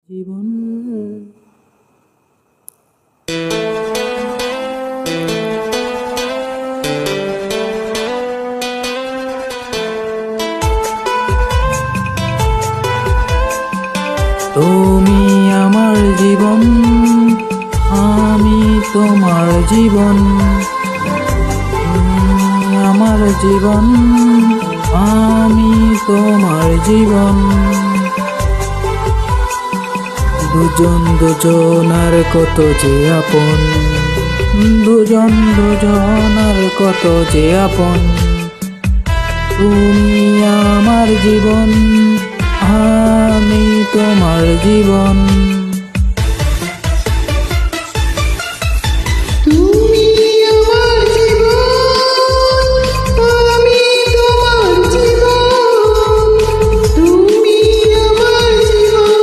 জীবন তুমি আমার জীবন, আমি তোমার জীবন। তুমি আমার জীবন, আমি তোমার জীবন। দুজন দুজনার কত যে আপন, দুজন দুজনার কত যে আপন। তুমি আমার জীবন, আমি তোমার জীবন। তুমি আমার জীবন, আমি তোমার জীবন। তুমি আমার জীবন,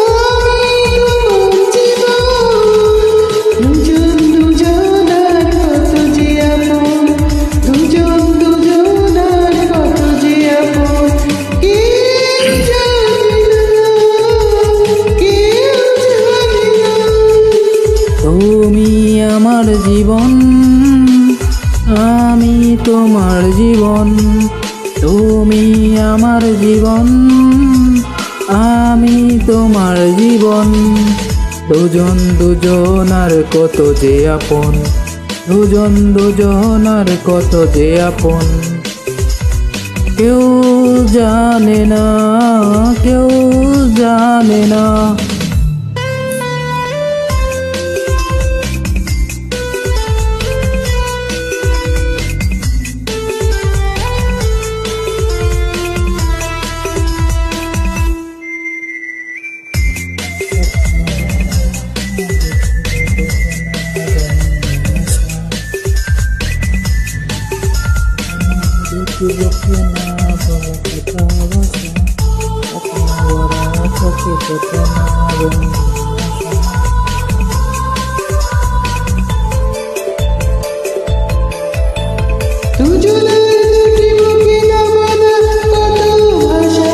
আমি তোমার জীবন। দুজন দুজনার কত যে আপন, দুজন দুজনার কত যে আপন। কেউ জানে না, কেউ জানে না। তুমি আমার জীবন, আমি তোমার জীবন। তুমি আমার জীবন, আমি তোমার জীবন। দুজন দুজনার কত যে আপন, দুজন দুজনার কত যে আপন। কেউ জানে না, কেউ জানে না। দুজনের দুটি মুখে না বলা কত ভাষা।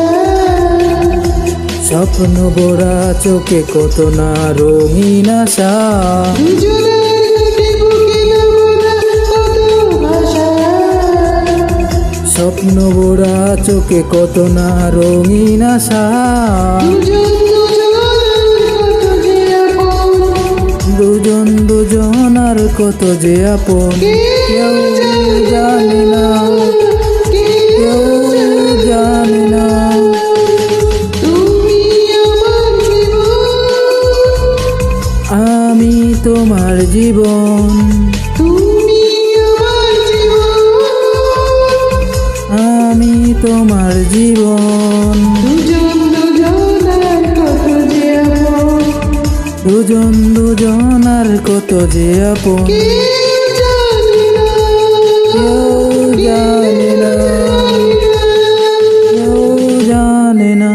স্বপ্ন ভরা চোখে কত না রঙিন আশা। দুজনের দুটি মুখে না বলা কত ভাষা। স্বপ্ন ভরা চোখে কত না রঙিন আশা। দুজন দুজনার কত যে আপন। দুজন দুজনার কত যে আপন। কেউ জানে না, কেউ জানে না। তুমি আমার জীবন, আমি তোমার জীবন। তুমি আমার জীবন। আমি তোমার জীবন। দুজন দুজনার কত যে আপন। দুজন দুজনার কত যে আপন। কেউ জানে না, কেউ জানে না, কেউ জানে না।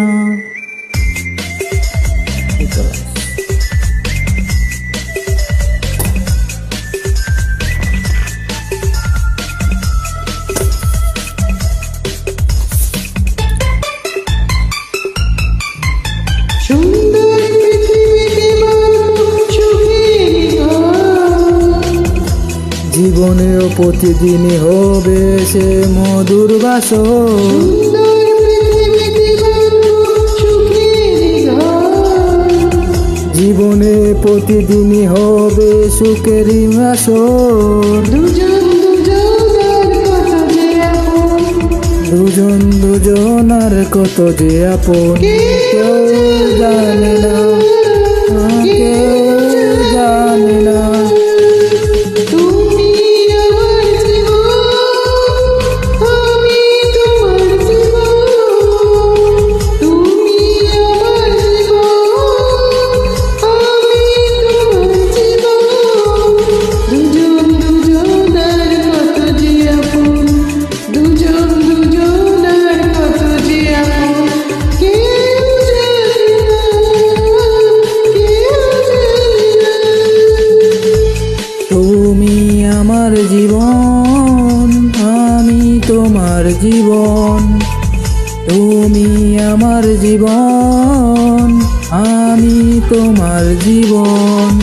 সুন্দর পৃথিবীতে বানানো সুখের ঘর। জীবনেও প্রতিদিনই হবে সে মধুর বাসর। সুন্দর পৃথিবীতে বানানো সুখের ঘর। জীবনে প্রতিদিনই হবে সুখের বাসর। দুজন দুজনার কত যে আপন। দুজন দুজনার কত যে আপন। কেউ জানে না, কেউ জানে না। তুমি আমার জীবন, আমি তোমার জীবন। তুমি আমার জীবন, আমি তোমার জীবন। দুজন দুজনার কত যে আপন, দুজন দুজনার কত যে আপন। কেউ জানে না, কেউ জানে না। তুমি আমার জীবন, আমি তোমার জীবন। তুমি আমার জীবন, আমি তোমার জীবন।